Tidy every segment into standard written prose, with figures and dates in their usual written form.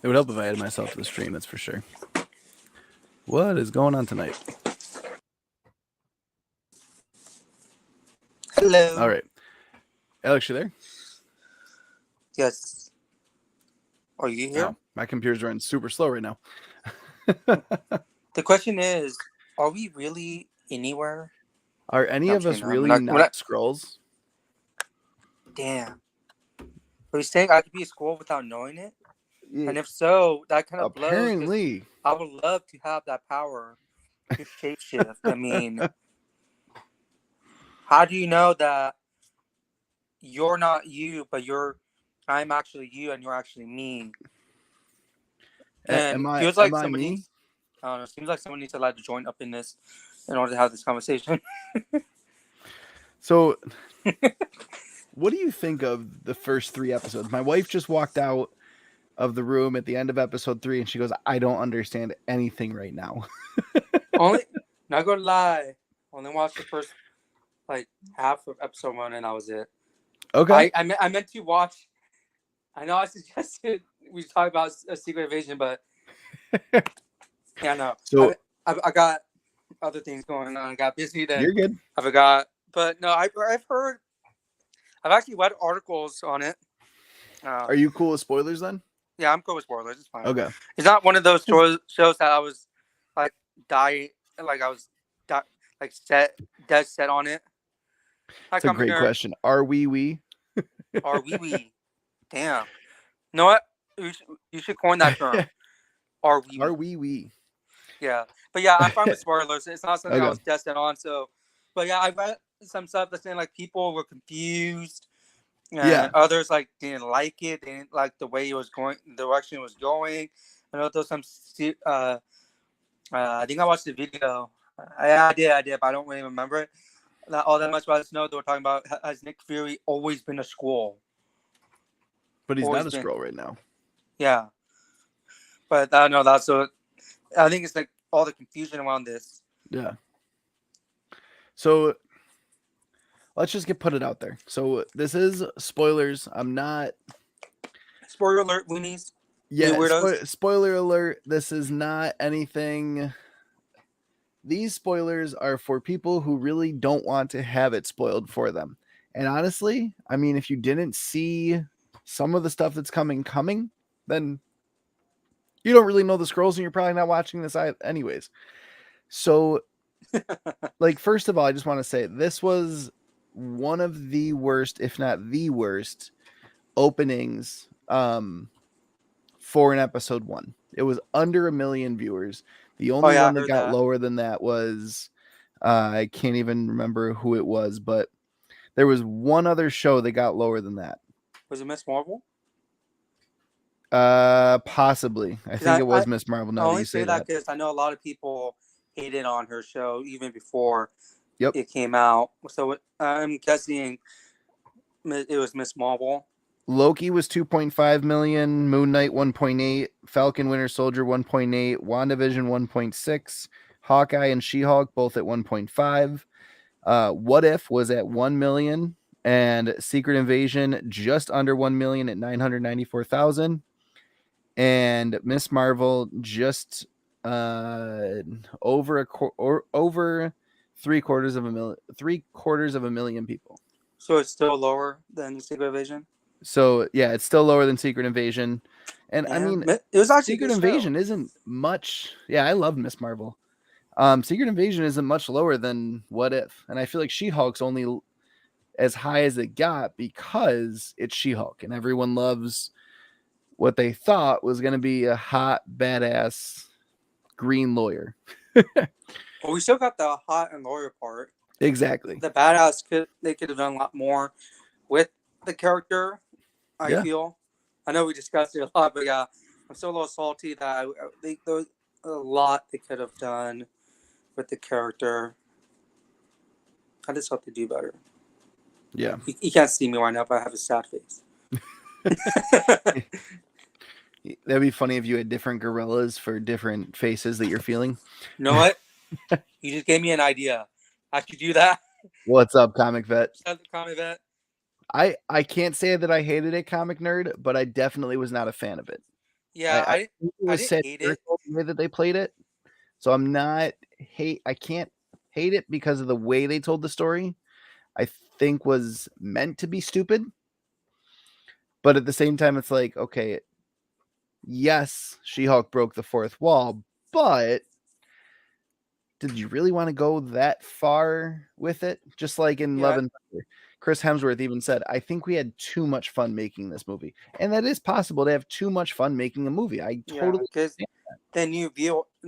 It would help if I added myself to the stream, that's for sure. What is going on tonight? Hello. All right. Alex, you there? Yes. Are you here? Oh, my computer's running super slow right now. The question is, are we really anywhere? Are any No, I'm of just us kidding. really not scrolls? Damn. Are you saying I could be a squirrel without knowing it? Yeah, And if so, that kind of blows because apparently. I would love to have that power to shapeshift. I mean, how do you know that you're not you, but I'm actually you and you're actually me? And Am it I feels am like I somebody me? needs, I don't know, it seems like someone needs to to join up in this in order to have this conversation. So, what do you think of the first 3 episodes? My wife just walked out of the room at the end of episode 3 and she goes, "I don't understand anything right now." Only, not gonna lie, only watched the first like half of episode 1 and that was it. Okay. I meant to watch. I know I suggested we talk about a Secret Invasion, but yeah, no, So, I got other things going on. I got busy, then you're good. I forgot. But no, I've heard. I've actually read articles on it. Are you cool with spoilers then? Yeah, I'm cool with spoilers. It's fine. Okay. It's not one of those 'Cause shows that I was like dying, like I was like dead set on it. Hi, it's a comic great nerd. question. Are we? Or we? Damn. You know what? You should coin that term. Or Are we? we? Yeah. But yeah, I'm fine with spoilers. It's not something I Okay. was destined on. So, but yeah, I read some stuff that's saying like people were confused Yeah. and others like didn't like it. They didn't like the way it was going, the direction it was going. I know there's some. I think I watched the video. I did, but I don't really remember it not all that much. But I just know they were talking about has Nick Fury always been a Skrull? But he's not Always a been. scroll right now. Yeah. But I know that's so. I think it's like all the confusion around this. Yeah. So let's just put it out there. So this is spoilers. I'm not. Spoiler alert, Weenies. We Yeah. weirdos. Spoiler alert. This is not anything. These spoilers are for people who really don't want to have it spoiled for them. And honestly, I mean, if you didn't see some of the stuff that's coming, then you don't really know the scrolls and you're probably not watching this anyways. So, like, first of all, I just want to say this was one of the worst, if not the worst, openings for an episode 1. It was under 1 million viewers. The Oh only yeah, I one that heard got that. lower than that was I can't even remember who it was, but there was one other show that got lower than that. Was it Miss Marvel? Possibly. I Because think it was Miss Marvel. I Now that only you say say that that. because I know a lot of people hated on her show even before Yep. it came out. So I'm guessing it was Miss Marvel. Loki was 2.5 million, Moon Knight 1.8, Falcon Winter Soldier 1.8, WandaVision 1.6, Hawkeye and She-Hulk both at 1.5. What If was at 1 million, and Secret Invasion just under 1 million at 994,000, and Miss Marvel just over over 3/4 of a million people. So it's still lower than Secret Invasion. So yeah, it's still lower than Secret Invasion. And I And mean, it was actually a Secret good show. Invasion isn't much. Yeah, I love Miss Marvel. Secret Invasion isn't much lower than What If, and I feel like She-Hulk's only as high as it got because it's She-Hulk, and everyone loves what they thought was going to be a hot, badass green lawyer. Well, we still got the hot and lawyer part. Exactly. The badass they could have done a lot more with the character. I Yeah. feel. I know we discussed it a lot, but yeah, I'm still a little salty that there was a lot they could have done with the character. I just hope they do better. Yeah. You can't see me right now, but I have a sad face. That'd be funny if you had different gorillas for different faces that you're feeling. You know what? You just gave me an idea. I should do that. What's up, Comic Vet? Send the comment that. I can't say that I hated it, Comic Nerd, but I definitely was not a fan of it. Yeah, I think it I was didn't hate it. satirical the way that they played it. So I'm not hate I can't hate it because of the way they told the story. I think was meant to be stupid. But at the same time, it's like, okay, yes, She-Hulk broke the fourth wall, but did you really want to go that far with it? Just like in Love Yeah, and Thunder, Chris Hemsworth even said, "I think we had too much fun making this movie," and that is possible to have too much fun making a movie. I yeah, totally because understand.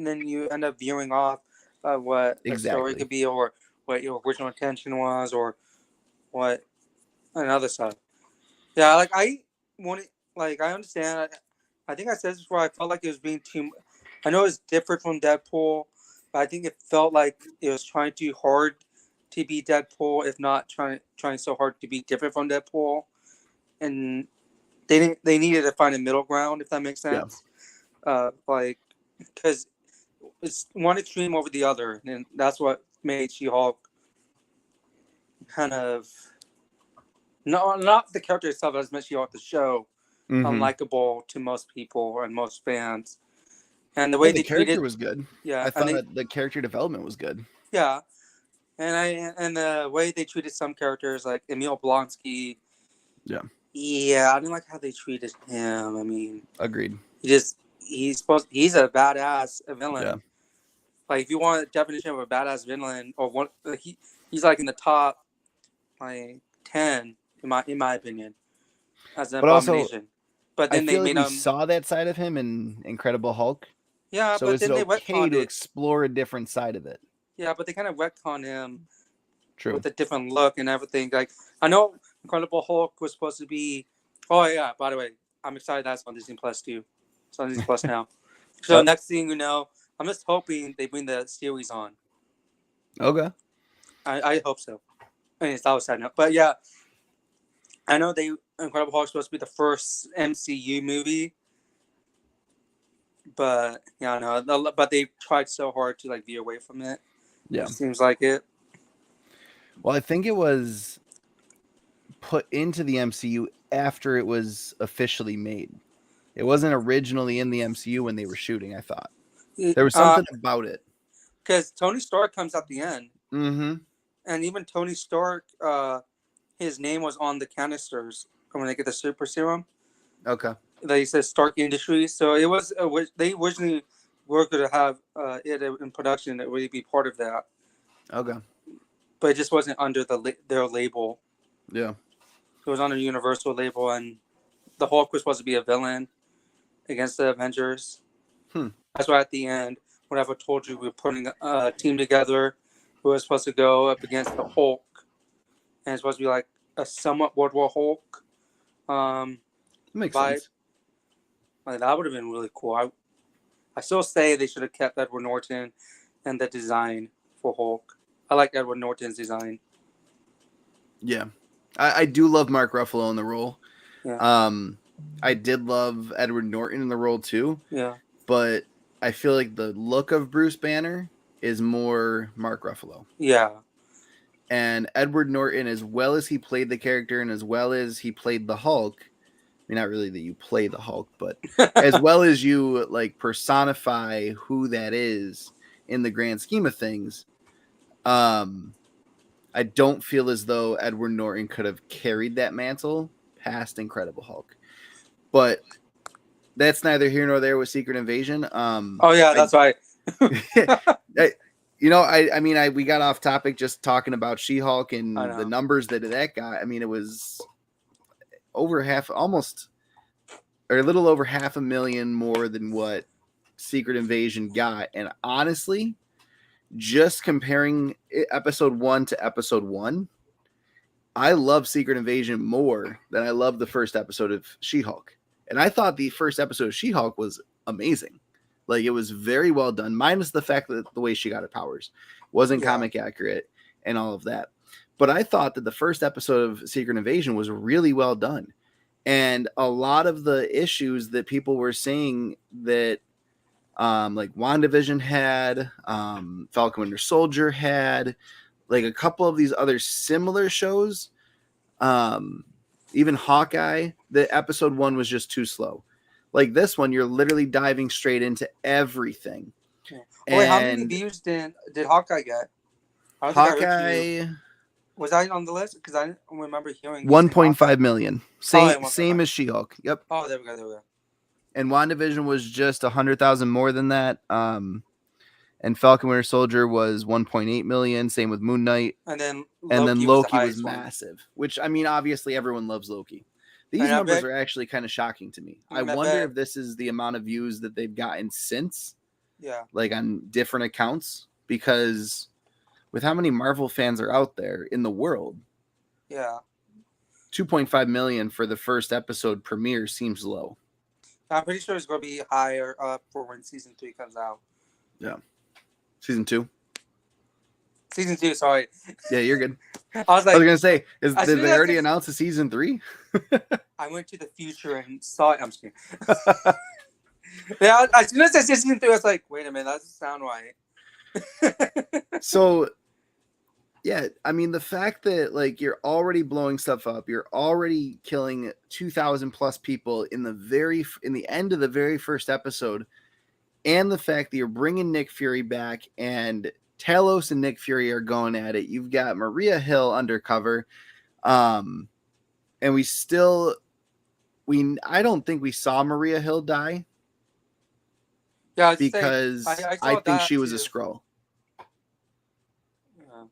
then you end up viewing off what a story Exactly. could be, or what your original intention was, or what another side. Yeah, like I wanted, like I understand. I think I said this before. I felt like it was being too. I know it's different from Deadpool, but I think it felt like it was trying too hard to be Deadpool, if not trying so hard to be different from Deadpool, and they needed to find a middle ground, if that makes Yeah. sense. Like because it's one extreme over the other, and that's what made She-Hulk kind of not the character itself, as much She-Hulk the show Mhm. unlikable to most people and most fans. And the Yeah, way the they character treated, was good. yeah, I and they, thought the character development was good. yeah, and the way they treated some characters like Emil Blonsky, Yeah. yeah, I didn't like how they treated him. I mean, Agreed. he's a badass Yeah. villain. Like if you want a definition of a badass villain, or one, he's like in the top like 10 in my opinion as an But also, abomination. But I then they feel like made we him, saw that side of him in Incredible Hulk. yeah, So but is it then they okay retconned to it. explore a different side of it? Yeah, but they kind of retconned him True. with a different look and everything. Like I know Incredible Hulk was supposed to be. Oh yeah, by the way, I'm excited that's on Disney Plus too. It's on Disney Plus now. So Oh, next thing you know, I'm just hoping they bring the series on. okay. I hope so. Anyways, that was sad note. But yeah, I know they Incredible Hulk's supposed to be the first MCU movie, but yeah, no, but they tried so hard to like veer away from it. Yeah. It seems like it. Well, I think it was put into the MCU after it was officially made. It wasn't originally in the MCU when they were shooting, I thought. There was Uh, something about it. because Tony Stark comes at the end, Mhm. and even Tony Stark, his name was on the canisters when they get the super serum. Okay. They said Stark Industries, so it was they originally were going to have it in production that would be part of that, Okay. but it just wasn't under their label. Yeah. It was under Universal label, and the Hulk was supposed to be a villain against the Avengers. Hmm. That's why at the end, whenever I told you we were putting a team together, who was supposed to go up against the Hulk, and it's supposed to be like a somewhat World War Hulk Makes vibe. sense. Like, that would have been really cool. I still say they should have kept Edward Norton and the design for Hulk. I like Edward Norton's design. Yeah. I do love Mark Ruffalo in the role. Yeah. I did love Edward Norton in the role too, Yeah. but I feel like the look of Bruce Banner is more Mark Ruffalo. Yeah. And Edward Norton, as well as he played the character and as well as he played the Hulk, I mean, not really that you play the Hulk, but as well as you like personify who that is in the grand scheme of things, I don't feel as though Edward Norton could have carried that mantle past Incredible Hulk. But that's neither here nor there with Secret Invasion. Oh yeah, that's right. I I mean, we got off topic just talking about She-Hulk I and the know. numbers that got. I mean, it was over half, almost, or a little over 500,000 more than what Secret Invasion got. And honestly, just comparing episode 1 to episode 1, I love Secret Invasion more than I love the first episode of She-Hulk. And I thought the first episode of She-Hulk was amazing. Like, it was very well done, minus the fact that the way she got her powers wasn't Yeah. comic accurate and all of that. But I thought that the first episode of Secret Invasion was really well done. And a lot of the issues that people were saying that like WandaVision had, Falcon Winter Soldier had, like a couple of these other similar shows, even Hawkeye, the episode 1 was just too slow. Like this one, you're literally diving straight into everything. Yeah. Oh wait, how many And views did Hawkeye get? I don't think I heard you. Hawkeye, Was I on the list? Because I don't remember hearing you saying Hawkeye. 1.5 million. Oh, Same yeah, 1.5. same as She-Hulk. Yep. Oh, there we go. There we go. And WandaVision was just 100,000 more than that. And Falcon Winter Soldier was 1.8 million. Same with Moon Knight. And then And then Loki was the Loki was highest one. massive, which I mean, obviously everyone loves Loki. These And I numbers bet, are actually kind of shocking to me. I and I wonder bet, if this is the amount of views that they've gotten since, yeah, like on different accounts, because with how many Marvel fans are out there in the world, yeah. 2.5 million for the first episode premiere seems low. I'm pretty sure it's going to be higher for when season 3 comes out. Yeah. Season 2? Season 2, sorry. Yeah, you're good. I was I like, was gonna say, did as soon they as already this- announce a season 3? I went to the future and saw it. I'm just kidding. Yeah, as soon as I said season 3, I was like, wait a minute, that doesn't sound right. So, yeah, I mean, the fact that like you're already blowing stuff up, you're already killing 2,000 plus people in the end of the very first episode, and the fact that you're bringing Nick Fury back and Talos and Nick Fury are going at it. You've got Maria Hill undercover, and I don't think we saw Maria Hill die Yeah, because I I saw think that she was too. a Skrull. Yeah.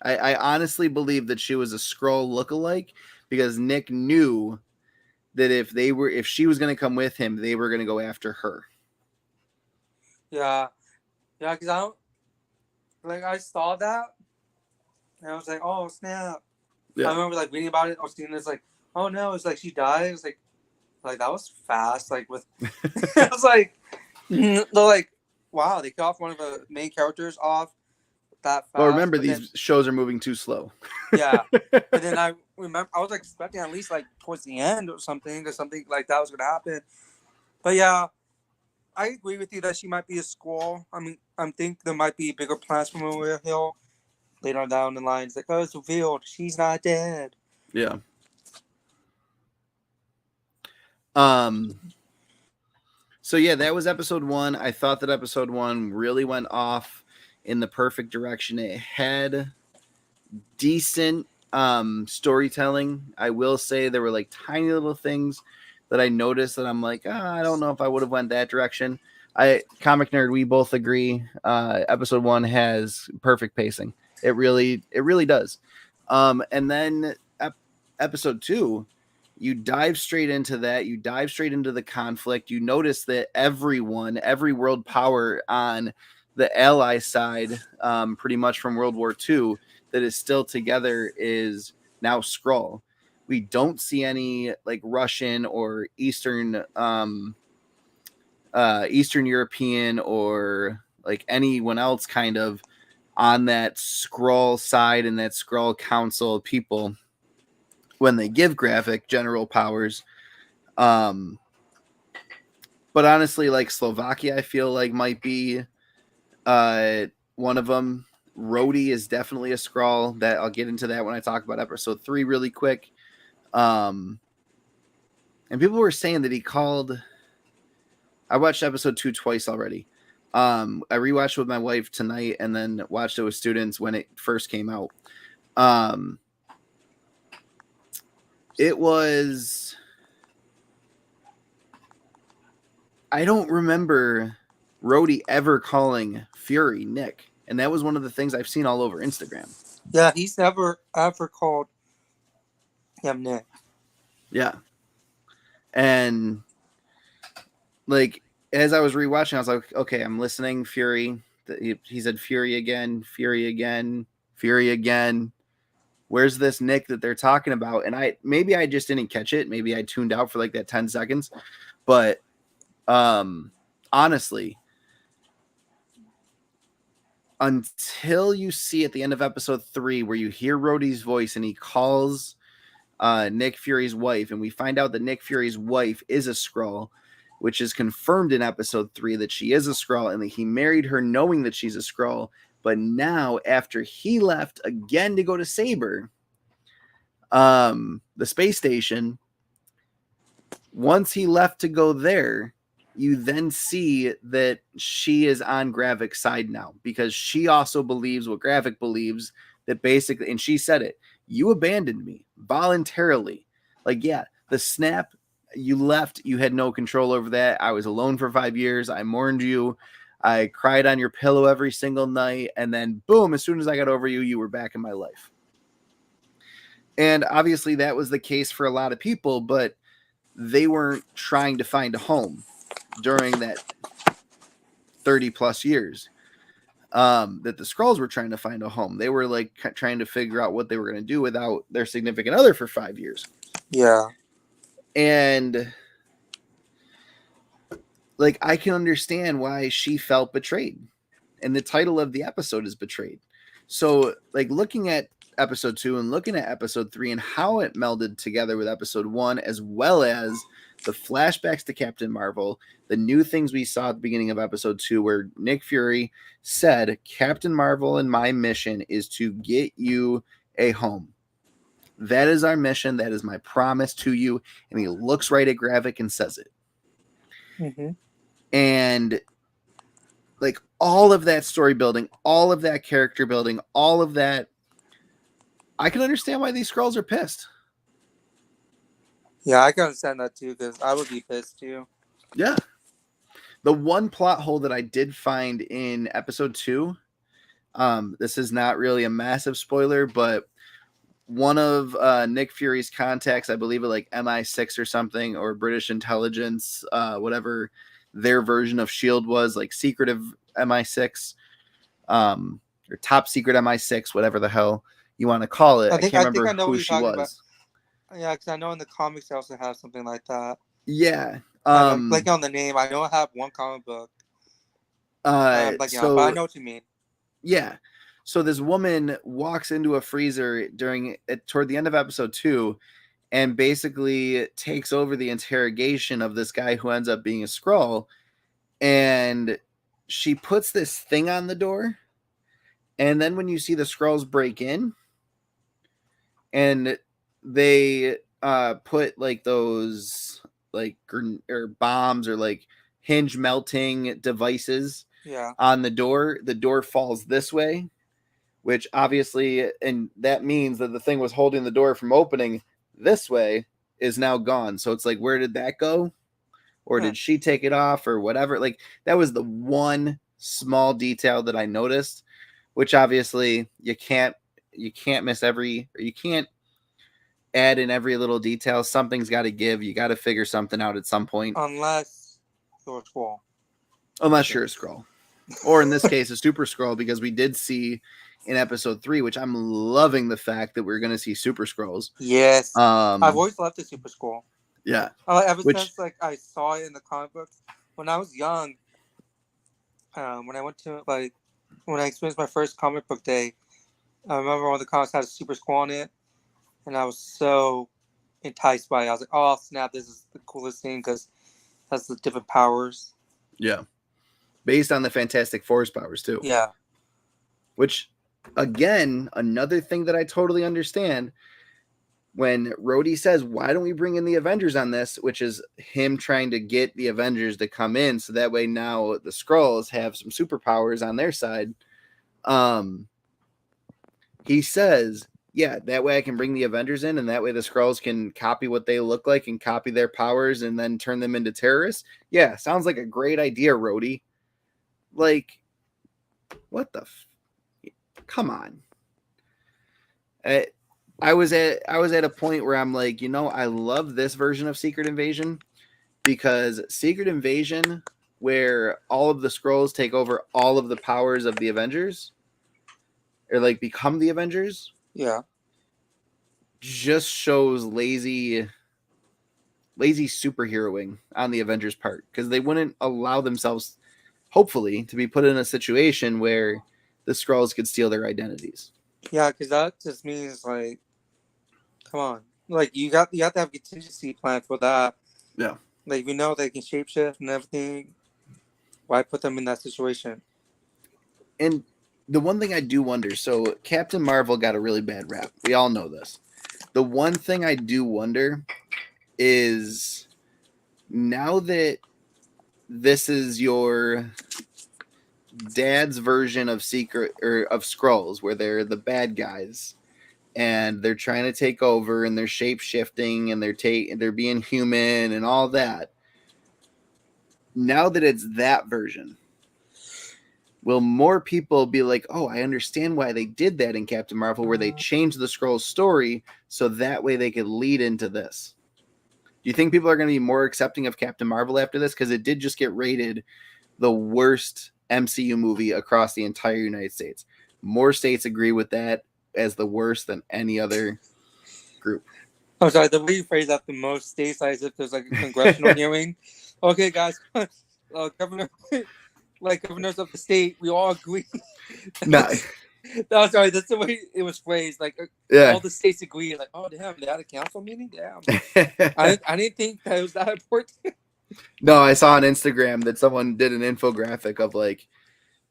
I honestly believe that she was a Skrull lookalike because Nick knew that if she was going to come with him, they were going to go after her. Yeah, because I saw that, and I was like, oh snap! Yeah. I remember like reading about it. I was seeing this like, oh no, it's like she died. It's like that was fast. Like with, I was like, they're like, wow, they cut off one of the main characters off that fast. Well, remember but these shows are moving too slow. Yeah, but then I remember I was like expecting at least like towards the end or something like that was gonna happen. But yeah, I agree with you that she might be a Skrull. I mean, I think there might be bigger plans for Maria Hill later on down the line. It's like, oh, it's revealed she's not dead. Yeah. So yeah, that was episode 1. I thought that episode 1 really went off in the perfect direction. It had decent storytelling. I will say there were like tiny little things that I noticed that I'm like, I don't know if I would have went that direction. Comic Nerd, we both agree. Episode 1 has perfect pacing. It really does. And then episode 2, you dive straight into that. You dive straight into the conflict. You notice that every world power on the ally side, pretty much from World War II, that is still together is now Skrull. We don't see any like Russian or Eastern European or like anyone else kind of on that Skrull side and that Skrull council of people when they give graphic general powers. But honestly, like Slovakia, I feel like might be one of them. Rhodey is definitely a Skrull. That I'll get into that when I talk about episode 3 really quick. And people were saying that he called. I watched episode 2 twice already. I rewatched it with my wife tonight and then watched it with students when it first came out. It was. I don't remember Rhodey ever calling Fury Nick. And that was one of the things I've seen all over Instagram. Yeah, he's never ever called him Nick. Yeah. And like as I was rewatching, I was like, okay, I'm listening. Fury. He said Fury again, Fury again, Fury again. Where's this Nick that they're talking about? And I just didn't catch it. Maybe I tuned out for like that 10 seconds. But honestly, until you see at the end of episode 3 where you hear Rhodey's voice and he calls Nick Fury's wife, and we find out that Nick Fury's wife is a Skrull, which is confirmed in episode 3 that she is a Skrull and that he married her knowing that she's a Skrull. But now, after he left again to go to Saber, the space station, Once he left to go there, you then see that she is on Gravik's side now because she also believes what Gravik believes, that basically, and she said it, you abandoned me voluntarily. Like, yeah, the snap, you left, you had no control over that. I was alone for 5 years. I mourned you. I cried on your pillow every single night. And then, boom, as soon as I got over you, you were back in my life. And obviously, that was the case for a lot of people, but they weren't trying to find a home during that 30 plus years that the Skrulls were trying to find a home. They were like trying to figure out what they were going to do without their significant other for 5 years. Yeah. And like, I can understand why she felt betrayed. And the title of the episode is Betrayed. So, like, looking at episode 2 and looking at episode 3 and how it melded together with episode 1, as well as the flashbacks to Captain Marvel, the new things we saw at the beginning of episode 2, where Nick Fury said, Captain Marvel and my mission is to get you a home. That is our mission. That is my promise to you. And he looks right at Gravik and says it. Mm-hmm. And like, all of that story building, all of that character building, all of that, I can understand why these Skrulls are pissed. Yeah, I can understand that too, because I would be pissed too. Yeah. The one plot hole that I did find in episode 2, this is not really a massive spoiler, but one of Nick Fury's contacts, I believe it like MI6 or something, or British intelligence, whatever their version of S.H.I.E.L.D. was, like secretive MI6, or top secret MI6, whatever the hell you want to call it. I can't remember I know what who you're she talking about. was. Yeah, because I know in the comics they also have something like that. Yeah. I'm blanking on the name. I know I have one comic book. I'm blanking on, but I know what you mean. Yeah. So this woman walks into a freezer toward the end of episode 2 and basically takes over the interrogation of this guy who ends up being a Skrull. And she puts this thing on the door. And then when you see the Skrulls break in, and they put like those like or bombs or like hinge melting devices on the door falls this way, which obviously, and that means that the thing was holding the door from opening this way is now gone. So it's like, where did that go? Or did she take it off or whatever? Like, that was the one small detail that I noticed, which obviously you can't miss you can't add in every little detail. Something's got to give. You got to figure something out at some point. Unless you're a Skrull. Unless you're a Skrull. Or in this case, a Super Skrull, because we did see in episode 3, which I'm loving the fact that we're going to see Super Skrulls. Yes. I've always loved the Super Skrull. Yeah. Ever since like I saw it in the comic books when I was young. When I went to when I experienced my first comic book day, I remember one of the comics had a Super Skrull on it, and I was so enticed by it. I was like, "Oh snap! This is the coolest thing because it has the different powers." Yeah. Based on the Fantastic Four's powers too. Yeah. Which, again, another thing that I totally understand. When Rhodey says, why don't we bring in the Avengers on this, which is him trying to get the Avengers to come in so that way now the Skrulls have some superpowers on their side. He says, yeah, that way I can bring the Avengers in and that way the Skrulls can copy what they look like and copy their powers and then turn them into terrorists. Yeah, sounds like a great idea, Rhodey. Like, what the come on. I was at a point where I'm like, I love this version of Secret Invasion, because Secret Invasion, where all of the Skrulls take over all of the powers of the Avengers, or like become the Avengers, yeah, just shows lazy superheroing on the Avengers' part, because they wouldn't allow themselves, hopefully, to be put in a situation where the Skrulls could steal their identities. Yeah, because that just means like, come on, like you have to have a contingency plan for that. Yeah, like we know they can shapeshift and everything. Why put them in that situation? And the one thing I do wonder, so Captain Marvel got a really bad rap. We all know this. The one thing I do wonder is now that this is your dad's version of Secret or of Skrulls, where they're the bad guys and they're trying to take over and they're shape shifting and they're being human and all that. Now that it's that version, will more people be like, oh, I understand why they did that in Captain Marvel, where they changed the Skrulls story so that way they could lead into this? Do you think people are going to be more accepting of Captain Marvel after this? Because it did just get rated the worst MCU movie across the entire United States. More states agree with that as the worst than any other group. I'm sorry, the way you phrase that, the most states, as if there's like a congressional hearing. Okay, guys, governor, like governors of the state, we all agree. No, No, sorry, that's the way it was phrased. Like yeah. all the states agree. Like, oh damn, they had a council meeting. Damn, I didn't think that was that important. No, I saw on Instagram that someone did an infographic of like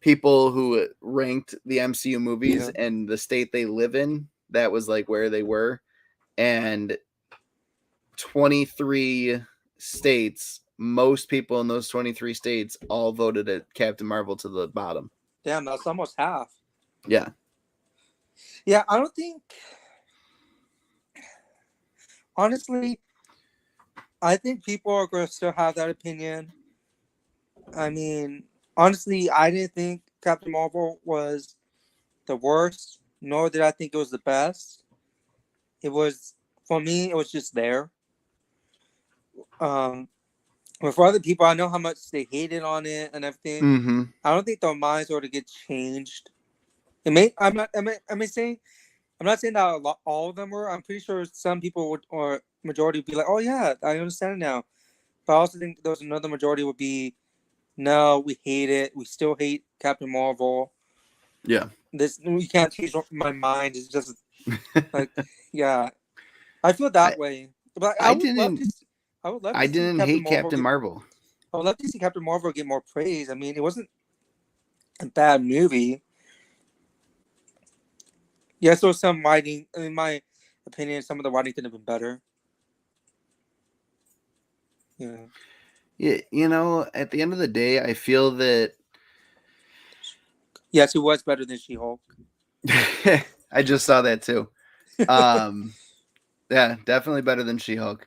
people who ranked the MCU movies and the state they live in. That was like where they were, and 23 states. Most people in those 23 states all voted at Captain Marvel to the bottom. Damn, that's almost half. Yeah. Yeah, I don't think. Honestly, I think people are going to still have that opinion. I mean, honestly, I didn't think Captain Marvel was the worst, nor did I think it was the best. It was, for me, it was just there. But for other people, I know how much they hated on it and everything. Mm-hmm. I don't think their minds ought to get changed. It may. I'm not. Am I saying? I'm not saying that all of them were. I'm pretty sure some people would, or majority would be like, "Oh yeah, I understand it now." But I also think there's another majority would be, "No, we hate it. We still hate Captain Marvel. Yeah. This we can't change my mind. It's just like, yeah." I feel that way. But I I would love to. didn't. I would love I to see didn't Captain hate Marvel. Captain Marvel. I would love to see Captain Marvel get more praise. I mean, it wasn't a bad movie. Yes, there was some writing. In my opinion, some of the writing could have been better. Yeah. Yeah, you know, at the end of the day, I feel that Yes, it was better than She-Hulk. I just saw that too. Yeah, definitely better than She-Hulk.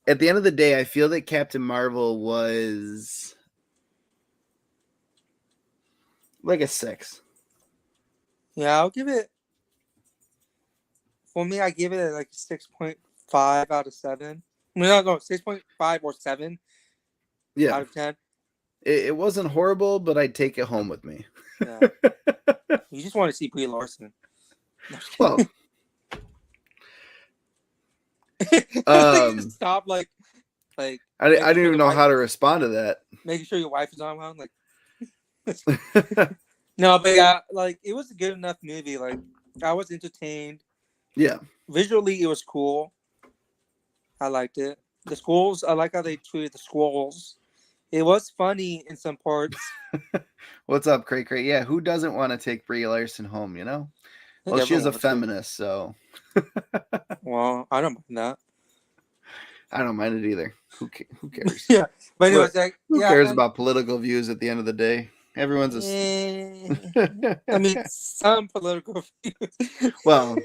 At the end of the day, I feel that Captain Marvel was like a 6. Yeah, I'll give it. For me, I give it like 6.5 out of 7. No, 6.5 or 7 out of 10. It wasn't horrible, but I'd take it home with me. Yeah. You just want to see Brie Larson. Well, stop like I didn't even know how to respond to that. Making sure your wife is on well, like. No, but yeah, like it was a good enough movie. Like I was entertained. Yeah. Visually, it was cool. I liked it. The squirrels, I like how they treated the squirrels. It was funny in some parts. What's up, Cray Cray? Yeah, who doesn't want to take Brie Larson home, you know? Well, she is a feminist, so. Well, I don't mind that. I don't mind it either. Who cares? Yeah, but anyways, who cares about political views at the end of the day? Everyone's I mean, some political views. Well,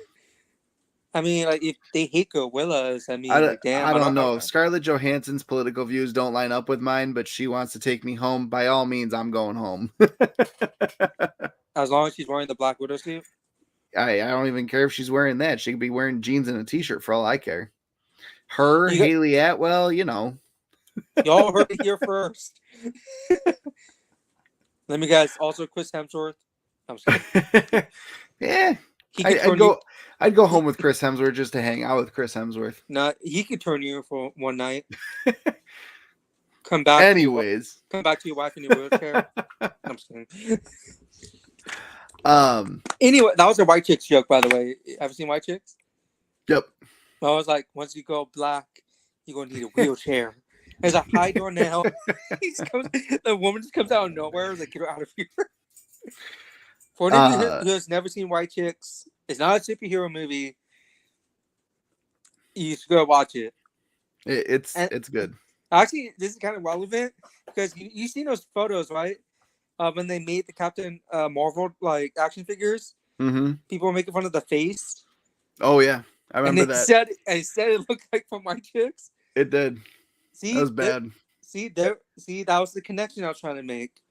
I mean, like if they hate gorillas, I mean, like damn. I don't know. If Scarlett Johansson's political views don't line up with mine, but she wants to take me home, by all means, I'm going home. As long as she's wearing the Black Widow suit. I don't even care if she's wearing that. She could be wearing jeans and a t-shirt for all I care. Her, Haley Atwell, you know. Y'all heard it here first. Let me guess. Also, Chris Hemsworth. I'm sorry. Yeah. I'd go home with Chris Hemsworth just to hang out with Chris Hemsworth. No, he could turn you for one night. Come back. Anyways. Come back to your wife in your wheelchair. I'm just kidding. Anyway, that was a White Chicks joke, by the way. Have you seen White Chicks? Yep. I was like, once you go black, you're gonna need a wheelchair. There's a high door now. The woman just comes out of nowhere. Like, get her out of here. For anyone who has never seen White Chicks, it's not a superhero movie. You should go watch it. It's good. Actually, this is kind of relevant because you seen those photos, right? When they made the Captain Marvel like action figures, Mm-hmm. people were making fun of the face, Oh yeah, I and remember they that. said it looked like from my chicks. It did. That See was that? bad. See that was the connection I was trying to make.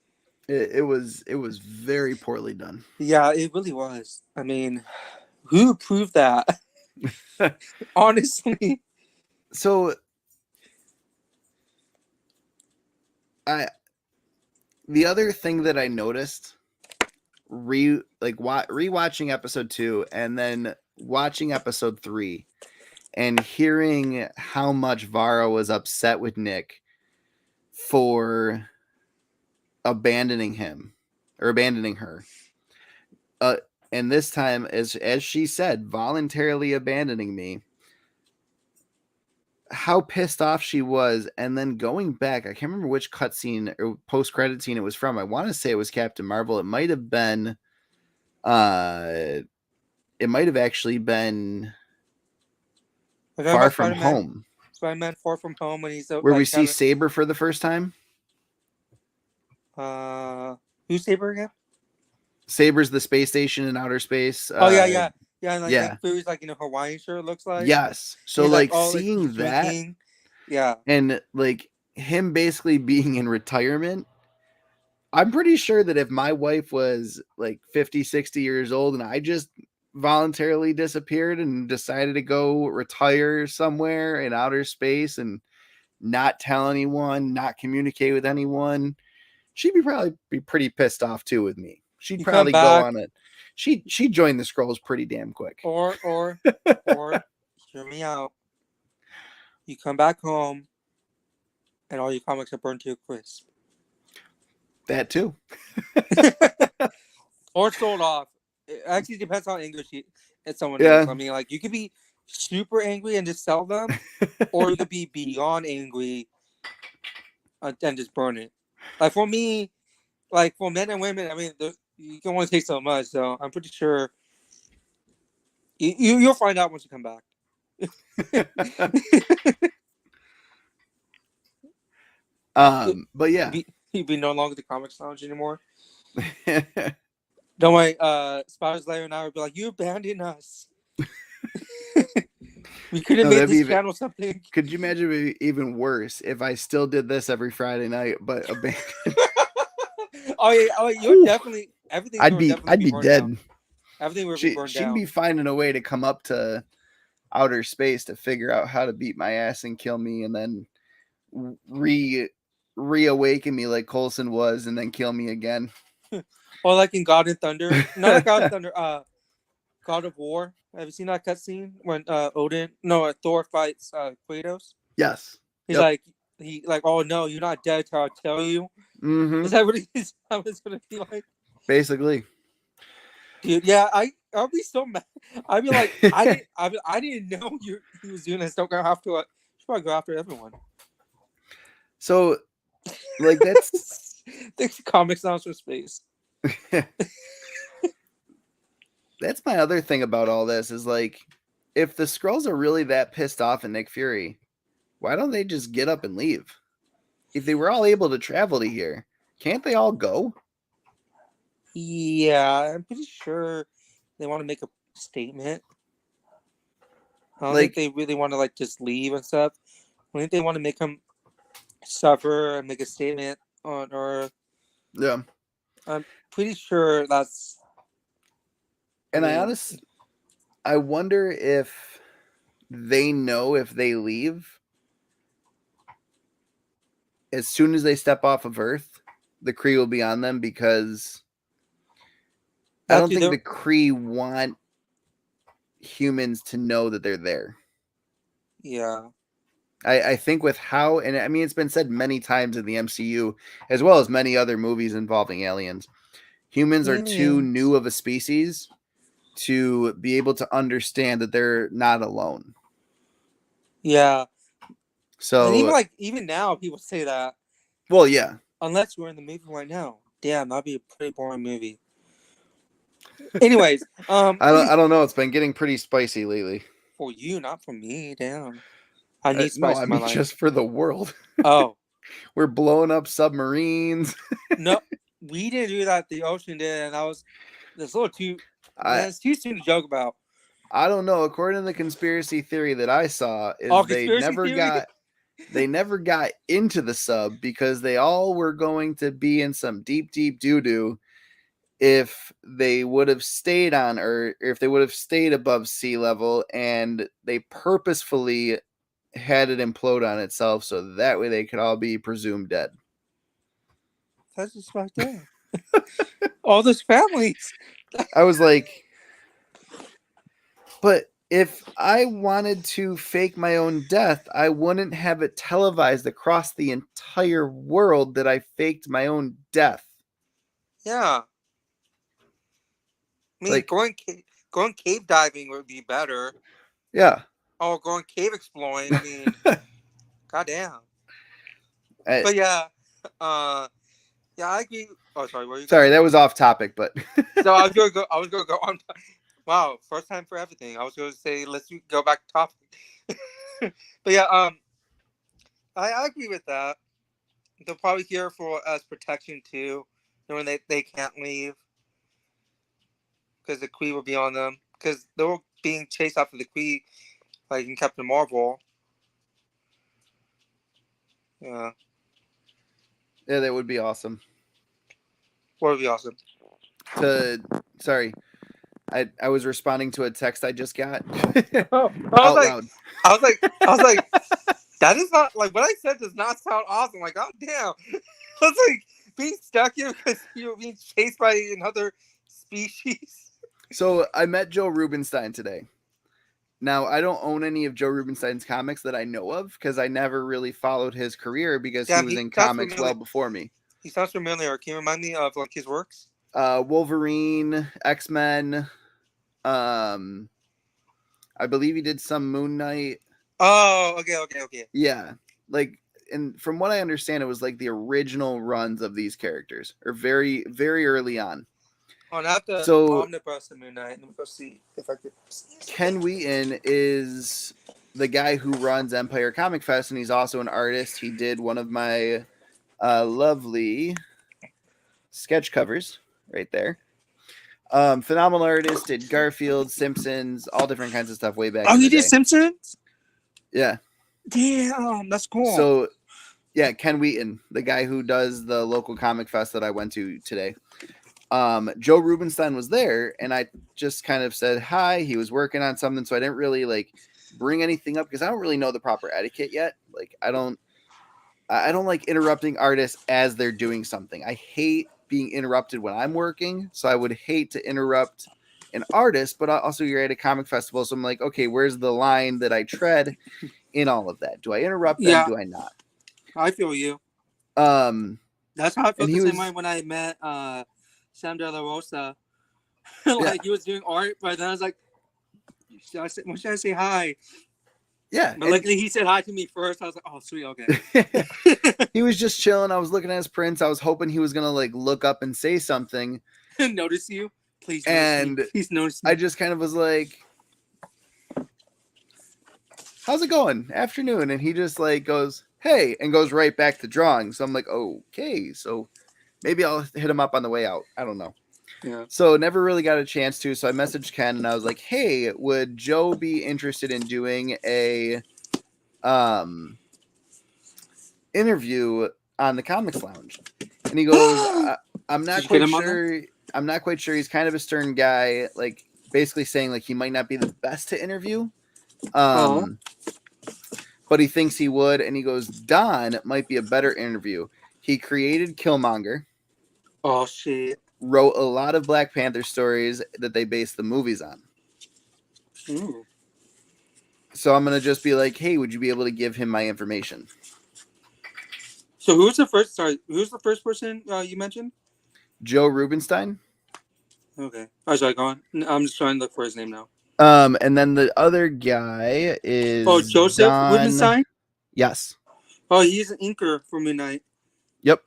It was very poorly done. Yeah, it really was. I mean, who proved that? Honestly, So I the other thing that I noticed rewatching episode 2 and then watching episode 3 and hearing how much Vara was upset with Nick for abandoning him or abandoning her. Uh, and this time, as she said, voluntarily abandoning me. How pissed off she was, and then going back, I can't remember which cutscene or post credit scene it was from. I want to say it was Captain Marvel. It might have been, it might have actually been we're talking Far about From Spider-Man. Home, Spider-Man Far From Home when he's where we like see kind Saber for the first time. of who's Saber again? Saber's the space station in outer space. Oh yeah, and like Yeah, Nick Fury's like in a Hawaiian shirt. It looks like yes. So he's like like oh like he's seeing that drinking. Yeah, and like him basically being in retirement, I'm pretty sure that if my wife was like 50, 60 years old and I just voluntarily disappeared and decided to go retire somewhere in outer space and not tell anyone, not communicate with anyone, she'd probably be pretty pissed off too with me. She'd you come probably go back on it. She'd join the scrolls pretty damn quick. or hear me out. You come back home and all your comics are burned to a crisp. That too. Or sold off. It actually depends how angry someone is. Yeah. I mean, like you could be super angry and just sell them, or you could be beyond angry and just burn it. Like for me, like for men and women, I mean, you can only take so much. So I'm pretty sure you'll find out once you come back. But yeah. You'll be no longer the comics lounge anymore. Don't worry, Spiders Lair and I would be like, you abandoned us. We could have made this channel something. Could you imagine it be even worse if I still did this every Friday night, but abandoned? Oh yeah, you're definitely everything. I'd be burned dead. Down. Everything would be burned she'd down. be finding a way to come up to outer space to figure out how to beat my ass and kill me, and then reawaken me like Coulson was, and then kill me again. Or like in God and Thunder, not like God and Thunder. God of War. Have you seen that cutscene when Thor fights Kratos? Yes. He's like oh no, you're not dead till I tell you. Mm-hmm. Is that what he's? How it's gonna be like? Basically. Dude, yeah, I'll be so mad. I'd be like, I didn't know he was doing this. Don't go after it. Should probably go after everyone. So, like that's the comics now for space. That's my other thing about all this is like, if the Skrulls are really that pissed off at Nick Fury, why don't they just get up and leave? If they were all able to travel to here, can't they all go? Yeah, I'm pretty sure they want to make a statement. I don't think they really want to like just leave and stuff. I think they want to make him suffer and make a statement on Earth. Yeah, I'm pretty sure that's. And I wonder if they know if they leave, as soon as they step off of Earth, the Kree will be on them, because I don't think the Kree want humans to know that they're there. Yeah. I think with how, and I mean, it's been said many times in the MCU, as well as many other movies involving aliens, humans are too new of a species to be able to understand that they're not alone. Yeah. So, and even now, people say that. Well, yeah. Unless we're in the movie right now. Damn, that'd be a pretty boring movie. Anyways, I don't know. It's been getting pretty spicy lately. For you, not for me. Damn. I need No, spice I in my mean life. just for the world. Oh We're blowing up submarines. no, we didn't do that. The ocean did, and that's a little too. I It's too soon to joke about. I don't know. According to the conspiracy theory that I saw, Oh, is conspiracy theory. they never got into the sub because they all were going to be in some deep, deep doo doo if they would have stayed on Earth, or if they would have stayed above sea level, and they purposefully had it implode on itself so that way they could all be presumed dead. That's just fucked up. All those families. I was like, but if I wanted to fake my own death, I wouldn't have it televised across the entire world that I faked my own death. Yeah, I mean, Like, going cave diving would be better. yeah. Or going cave exploring. I mean, goddamn. I, But yeah, uh, yeah, I agree. Oh, sorry, what were you gonna sorry, say? that was off topic, but So I was gonna go. I was gonna go on. Wow, first time for everything. I was gonna say let's go back to topic. But yeah, I agree with that. They'll probably here for us protection too, knowing they can't leave because the Kree will be on them because they were being chased after the Kree, like in Captain Marvel. Yeah, yeah, that would be awesome. would be awesome. Sorry, I was responding to a text I just got Oh, I was out like, loud. I was like, that is not like what I said. Does not sound awesome. Like, oh damn, I was like being stuck here because you were being chased by another species. So I met Joe Rubenstein today. Now, I don't own any of Joe Rubenstein's comics that I know of because I never really followed his career because he Damn, was he in sounds comics familiar. well before me. He sounds familiar. Can you remind me of like his works? Wolverine, X-Men. Um, I believe he did some Moon Knight. Oh, okay. Yeah, like, and from what I understand, it was like the original runs of these characters, or very, very early on. Oh, not the So omnibus of Moon Knight. Let me go see if I could. Ken Wheaton is the guy who runs Empire Comic Fest, and he's also an artist. He did one of my lovely sketch covers right there. Phenomenal artist, did Garfield, Simpsons, all different kinds of stuff way back Oh, in he the did day. Simpsons. Yeah. Damn, that's cool. So, yeah, Ken Wheaton, the guy who does the local comic fest that I went to today. Joe Rubenstein was there, and I just kind of said hi. He was working on something, so I didn't really like bring anything up because I don't really know the proper etiquette yet. Like, I don't like interrupting artists as they're doing something. I hate being interrupted when I'm working, so I would hate to interrupt an artist, but also you're at a comic festival, so I'm like, okay, where's the line that I tread in all of that? Do I interrupt them? Yeah, Do I not? I feel you. Um, That's how I and felt the he same way was, when I met Sam De La Rosa. yeah, Like he was doing art, but then I was like, when should I say hi? yeah, But luckily he said hi to me first. I was like, oh sweet, okay. he was just chilling. I was looking at his prints. I was hoping he was gonna like look up and say something, Notice you, please notice me. and Please notice me. I just kind of was like, how's it going? Afternoon. And he just like goes, hey, and goes right back to drawing. So I'm like, okay, so maybe I'll hit him up on the way out. I don't know. Yeah. So never really got a chance to. So I messaged Ken and I was like, hey, would Joe be interested in doing a interview on the Comics Lounge? And he goes, I'm not quite sure. I'm not quite sure. He's kind of a stern guy, like basically saying like he might not be the best to interview. But he thinks he would, and he goes, Don might be a better interview. He created Killmonger. Oh shit. Wrote a lot of Black Panther stories that they based the movies on. Ooh. So I'm gonna just be like, hey, would you be able to give him my information? So who's the first? Sorry, who's the first person you mentioned? Joe Rubenstein. Okay. Oh, sorry, go on. I'm just trying to look for his name now. And then the other guy is Joseph Rubenstein? Yes. Oh, he's an inker for Midnight. Yep.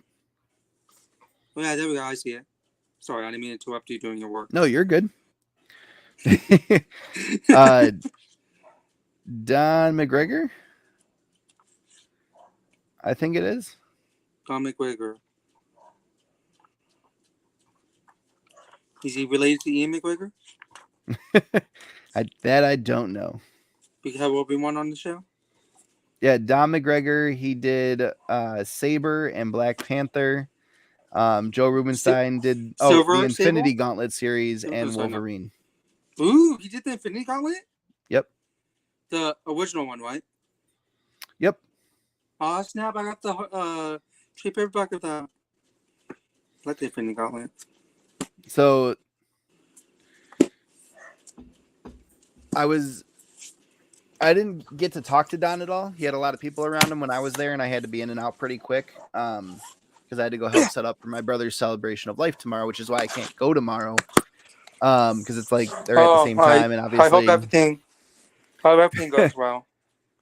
Oh yeah, there we go. I see it. Sorry, I didn't mean to interrupt you doing your work. No, you're good. Don McGregor. I think it is. Don McGregor. Is he related to Ian McGregor? I don't know. Because have Obi-Wan on the show? Yeah, Don McGregor. He did Saber and Black Panther. Joe Rubenstein did the Silver Infinity Sable? Gauntlet series Silver and Sable. Wolverine. Ooh, he did the Infinity Gauntlet? Yep. The original one, right? Yep. Oh, snap. I got the trade paperback of that. I like the Infinity Gauntlet. So I didn't get to talk to Don at all. He had a lot of people around him when I was there, and I had to be in and out pretty quick because I had to go help set up for my brother's celebration of life tomorrow, which is why I can't go tomorrow because it's like they're at the same time, and obviously I hope everything goes well.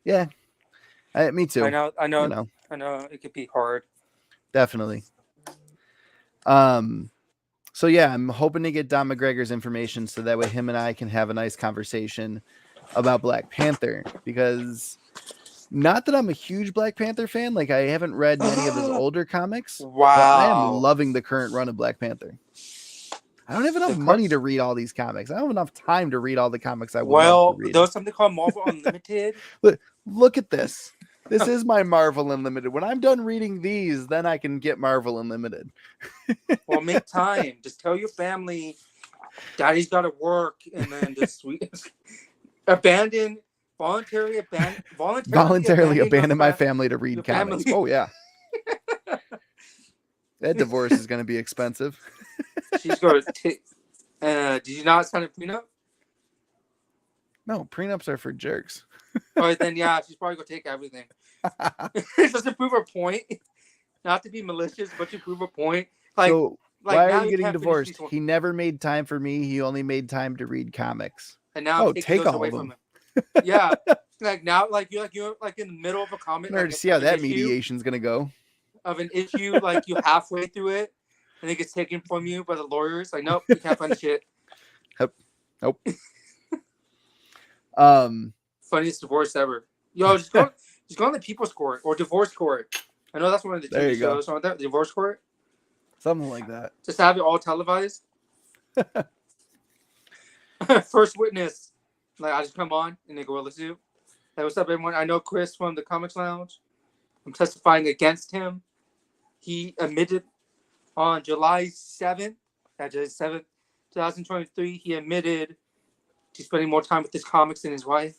Yeah, me too. I know. You know, I know it could be hard. definitely. So yeah, I'm hoping to get Don McGregor's information so that way him and I can have a nice conversation about Black Panther, because not that I'm a huge Black Panther fan, like I haven't read many of his older comics, but I am Wow. loving the current run of Black Panther. I don't have enough money to read all these comics. I don't have enough time to read all the comics I would love to read. There's something called Marvel Unlimited. Look at this. This is my Marvel Unlimited. When I'm done reading these, then I can get Marvel Unlimited. Well, make time. Just tell your family, Daddy's got to work, and then just voluntarily abandon my family to read comics. Family. Oh yeah. That divorce is going to be expensive. She's going to take. Did you not sign a prenup? No, prenups are for jerks. All right, then yeah, she's probably going to take everything. Just to prove her point. Not to be malicious, but to prove a point. So why are you getting divorced? He never made time for me. He only made time to read comics. And now take all away from him. Yeah, like now, you're in the middle of a comic. I see how that mediation's gonna go. Of an issue, like you halfway through it, and it gets taken from you by the lawyers. Like, nope, you can't find shit. Nope. Funniest divorce ever. Yo, just go on the People's Court or Divorce Court. I know that's one of the TV shows on that, Divorce Court. Something like that. Just have it all televised. First witness. Like, I just come on and they go, let's do. Hey, what's up, everyone? I know Chris from the Comics Lounge. I'm testifying against him. He admitted on July 7th, 2023, he admitted to spending more time with his comics than his wife.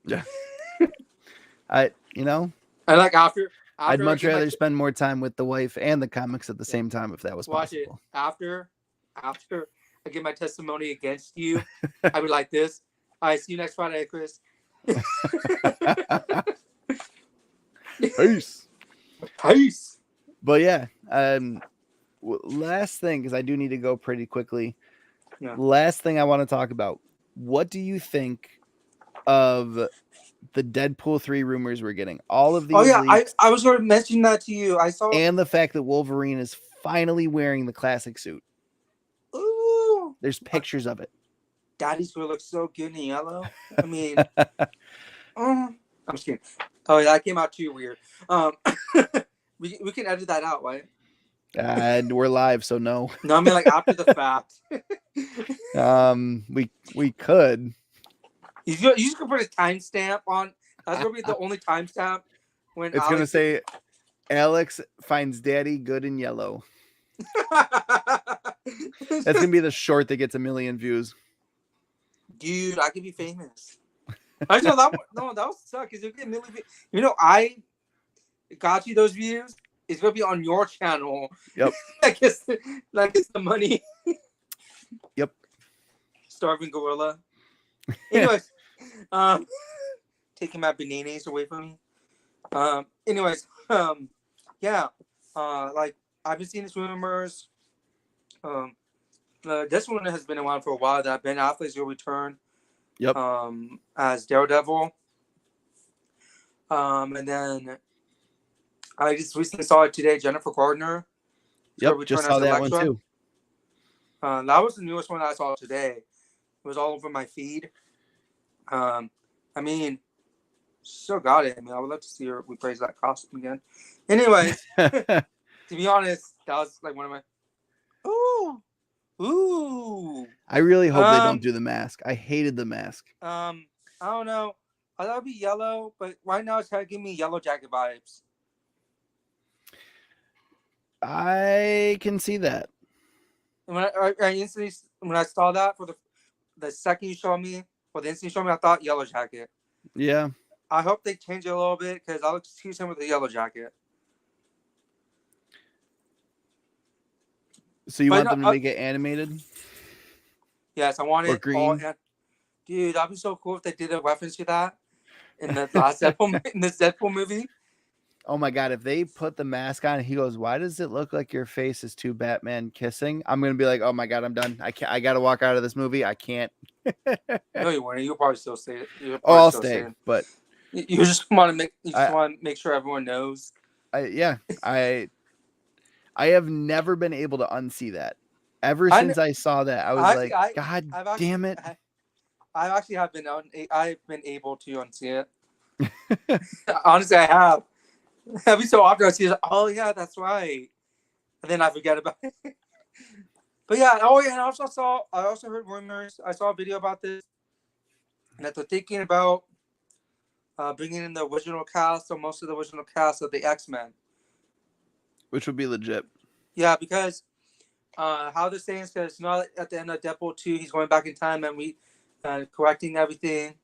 Yeah. And like after I'd much rather spend more time with the wife and the comics at the same time if that was possible. After I give my testimony against you, I would like this. All right, see you next Friday, Chris. Peace. But yeah, last thing, because I do need to go pretty quickly. Yeah. Last thing I want to talk about. What do you think of the Deadpool 3 rumors we're getting? All of these. Oh yeah, I was going to mention that to you. I saw, and the fact that Wolverine is finally wearing the classic suit. Ooh, there's pictures of it. Daddy's gonna look so good in yellow. I mean, I'm just kidding. Oh yeah, that came out too weird. We can edit that out, right? And we're live, so no. No, I mean like after the fact. We could. You just gonna put a timestamp on. That's gonna be the only timestamp when it's gonna say Alex finds Daddy good in yellow. That's gonna be the short that gets 1 million views. Dude, I could be famous. I know that. No, that would suck. Because if you get 1 million views, I got you those views. It's gonna be on your channel. Yep. It's the money. Yep. Starving gorilla. Anyways, taking my bananas away from me. Yeah. I've been seeing these rumors. This one has been around for a while that Ben Affleck's will return. Yep. As Daredevil. And then I just recently saw it today. Jennifer Gardner. Yep. Just saw that one too. That was the newest one I saw today. It was all over my feed. I mean, So got it. I mean, I would love to see her reprise that costume again. Anyways, to be honest, that was like one of my. Ooh, ooh. I really hope they don't do the mask. I hated the mask. I don't know. I thought it'd be yellow, but right now it's kind of giving me Yellow Jacket vibes. I can see that. And I instantly, when I saw that for the second you showed me, or the instant you showed me, I thought Yellow Jacket. Yeah. I hope they change it a little bit because I look to tease him with the Yellow Jacket. So you want them to make it animated? Yes, I want or it green? all. Dude, that'd be so cool if they did a reference to that in the last Deadpool movie. Oh my god! If they put the mask on, he goes, "Why does it look like your face is two Batman kissing?" I'm gonna be like, "Oh my god, I'm done. I can't. I gotta walk out of this movie. I can't." No, you won't. You'll probably still say it. I'll stay, but you just want to make sure everyone knows. I have never been able to unsee that. Ever since I saw that, I was God damn it! I've been able to unsee it. Honestly, I have. Every so often I see it. Oh yeah, that's right, and then I forget about it. But yeah, and I also heard rumors. I saw a video about this, and that they're thinking about bringing in the original cast or most of the original cast of the X-Men, which would be legit. Yeah, because how they're saying is because not at the end of Deadpool 2, he's going back in time and correcting everything.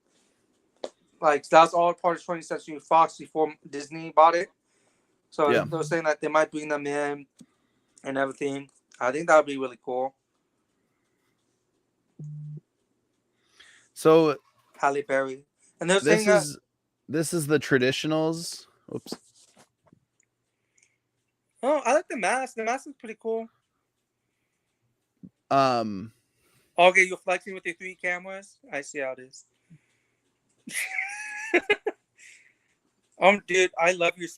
Like that's all part of 20th Century Fox before Disney bought it. So they're saying that they might bring them in and everything. I think that would be really cool. So Halle Berry, and they're saying that this is the traditionals. Oops. Oh, I like the mask. The mask is pretty cool. Okay, you're flexing with your 3 cameras. I see how it is. Dude, I love your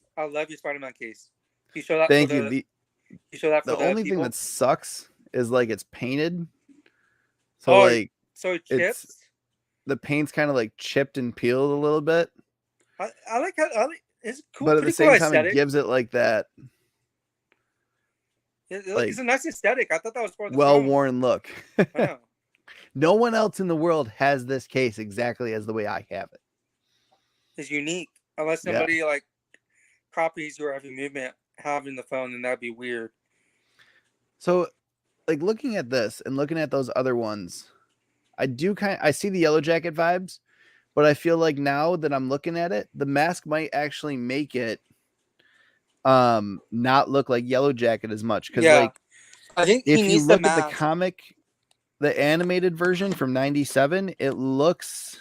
Spider-Man case. You show that. Thank you. You show that for the only people? thing that sucks is like it's painted. So so it chips. The paint's kind of like chipped and peeled a little bit. I like it's cool. But at the same time, aesthetic. It gives it like that. It's a nice aesthetic. I thought that was part of the well-worn look. No one else in the world has this case exactly as the way I have it. It's unique. Unless somebody copies your every movement having the phone, then that'd be weird. So, like looking at this and looking at those other ones, I see the Yellow Jacket vibes, but I feel like now that I'm looking at it, the mask might actually make it not look like Yellow Jacket as much. Because I think if you look at the comic, the animated version from '97, it looks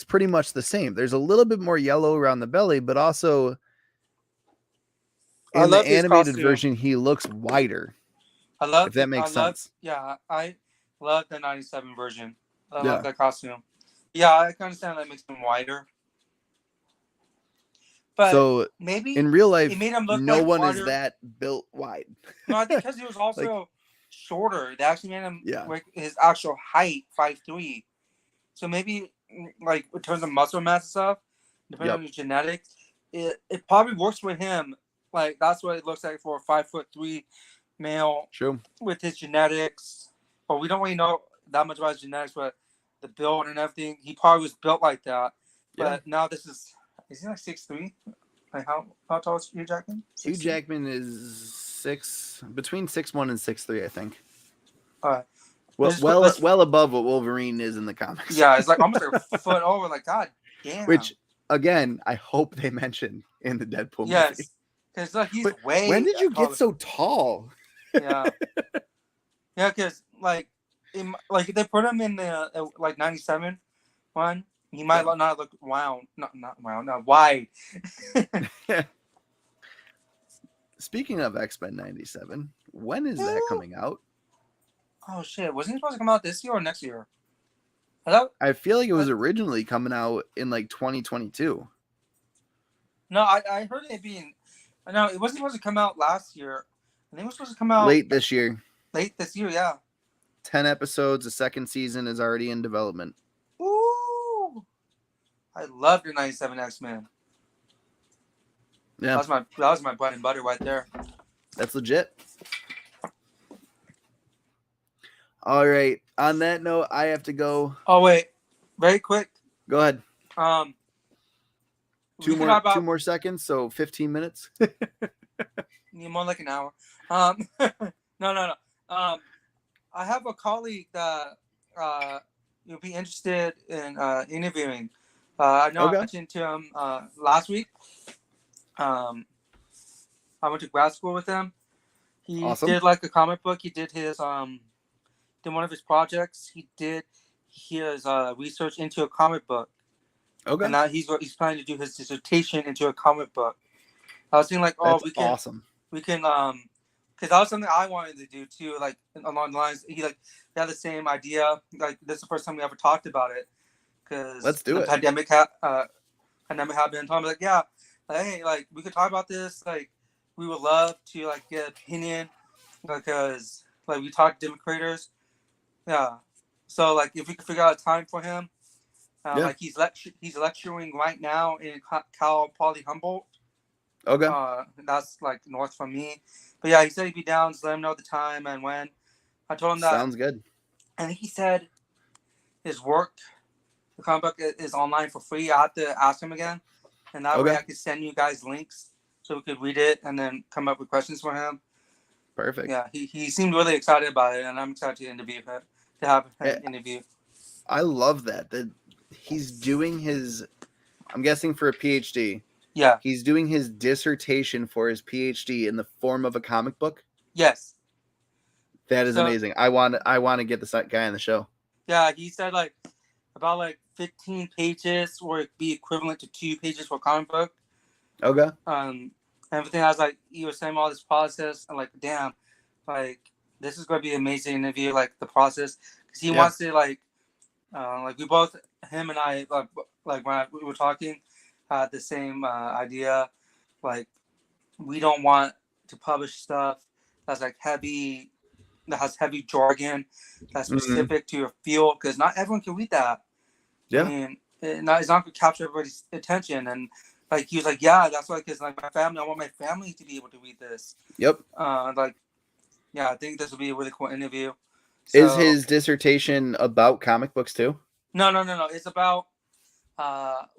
pretty much the same. There's a little bit more yellow around the belly, but also in the animated version, he looks wider. If that makes sense. I love the '97 version. I love that costume. Yeah, I can understand that makes him wider. But so maybe in real life, it made him look no one wider. Is that built wide. No, I think because he was also shorter. They actually made him his actual height 5'3". So maybe like in terms of muscle mass and stuff, depending on your genetics, it probably works with him. Like that's what it looks like for a 5'3" male. True. With his genetics, but we don't really know that much about his genetics, but the build and everything, he probably was built like that. But now this is he like 6'3"? Like how tall is Hugh Jackman? Hugh Jackman is between 6'1" and 6'3", I think. All right. Well above what Wolverine is in the comics. Yeah, it's like almost like a foot over. Like God damn. Which again, I hope they mention in the Deadpool movie. Yes, because he's way. When did you get so tall? Yeah. Yeah, because like if they put him in the like '97 one, he might not look not wide. Speaking of X-Men '97, when is that coming out? Oh shit! Wasn't he supposed to come out this year or next year? I feel like it was originally coming out in like 2022. No, I heard it being. No, it wasn't supposed to come out last year. I think it was supposed to come out late this year. Late this year, yeah. 10 episodes. The second season is already in development. Ooh. I love the '97 X-Men. Yeah, That was my bread and butter right there. that's legit. All right. On that note, I have to go. Oh wait, very quick. Go ahead. We can talk about 2 more seconds, so 15 minutes. more like an hour. No. I have a colleague that you'll be interested in interviewing. I know I Okay. mentioned to him last week. I went to grad school with him. He Awesome. did like a comic book. He did his did one of his projects. He did his research into a comic book, Okay. and now he's planning to do his dissertation into a comic book. I was thinking like, That's awesome. we can because that was something I wanted to do too, like along the lines. He had the same idea. Like this is the first time we ever talked about it because Let's do the it. pandemic happened. So I'm like, yeah, like, hey, like we could talk about this. Like we would love to like get an opinion because like we talk to different creators. Yeah. So like if we could figure out a time for him, Yeah. like he's lecturing right now in Cal Poly Humboldt. Okay. That's like north from me. But yeah, he said he'd be down. So let him know the time and when. I told him that. Sounds good. And he said his work, the comic book, is online for free. I have to ask him again, and that way I could send you guys links so we could read it and then come up with questions for him. Perfect. Yeah, he seemed really excited about it, and I'm excited to interview him, to have him interview. I love that he's doing his. I'm guessing for a PhD. Yeah. He's doing his dissertation for his PhD in the form of a comic book. Yes. That is amazing. I want to get this guy on the show. Yeah, he said like about like 15 pages or it'd be equivalent to 2 pages for a comic book. Okay. Everything I was like, he was saying all this process. I'm like, damn, like this is going to be an amazing interview. Like the process, because he wants to like we both, him and I, like when we were talking, had the same idea. Like we don't want to publish stuff that's like heavy, that has heavy jargon, that's specific to your field, because not everyone can read that. Yeah. I mean, it's not going to capture everybody's attention. And like he was like, yeah, that's why, because like my family, I want my family to be able to read this. Yep. Like, yeah, I think this will be a really cool interview. So, is his dissertation about comic books too? No. It's about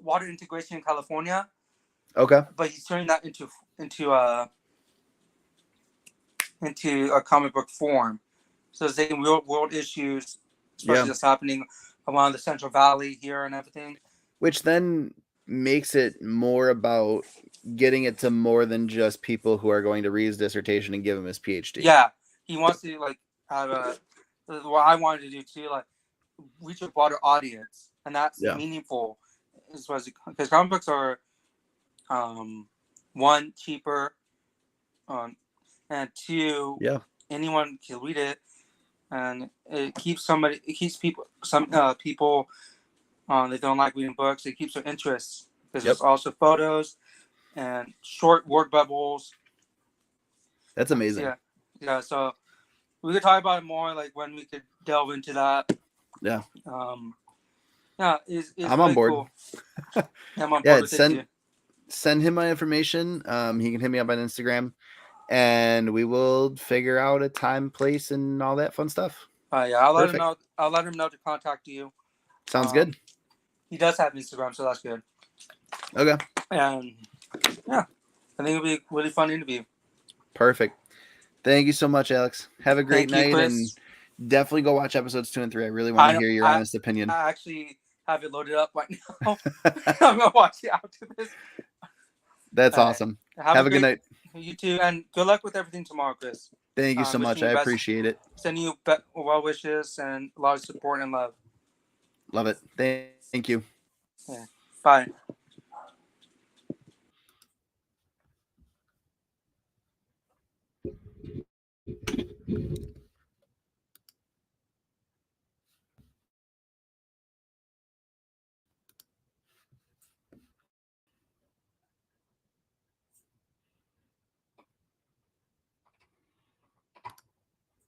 water integration in California. Okay. But he's turning that into a comic book form. So it's taking real world issues, especially that's happening around the Central Valley here and everything. Which then makes it more about getting it to more than just people who are going to read his dissertation and give him his PhD. Yeah, he wants to like have what I wanted to do too, like reach a broader audience, and that's meaningful. Because comic books are one, cheaper, and two, anyone can read it, and it keeps people they don't like reading books. It keeps their interest because there's also photos and short word bubbles. That's amazing. Yeah. So we could talk about it more, like when we could delve into that. Yeah. It's I'm on board. Cool. I'm on board with it too. Send him my information. He can hit me up on Instagram, and we will figure out a time, place, and all that fun stuff. Yeah, I'll let him know. I'll let him know to contact you. Sounds good. He does have Instagram, so that's good. Okay. And yeah, I think it'll be a really fun interview. Perfect. Thank you so much, Alex. Have a great night, and definitely go watch episodes 2 and 3. I really want to hear your honest opinion. I actually have it loaded up right now. I'm gonna watch it after this. That's awesome. Have a good night. You too, and good luck with everything tomorrow, Chris. Thank you so much. I appreciate it. Sending you well wishes and a lot of support and love. Love it. Thank you. Yeah. Bye.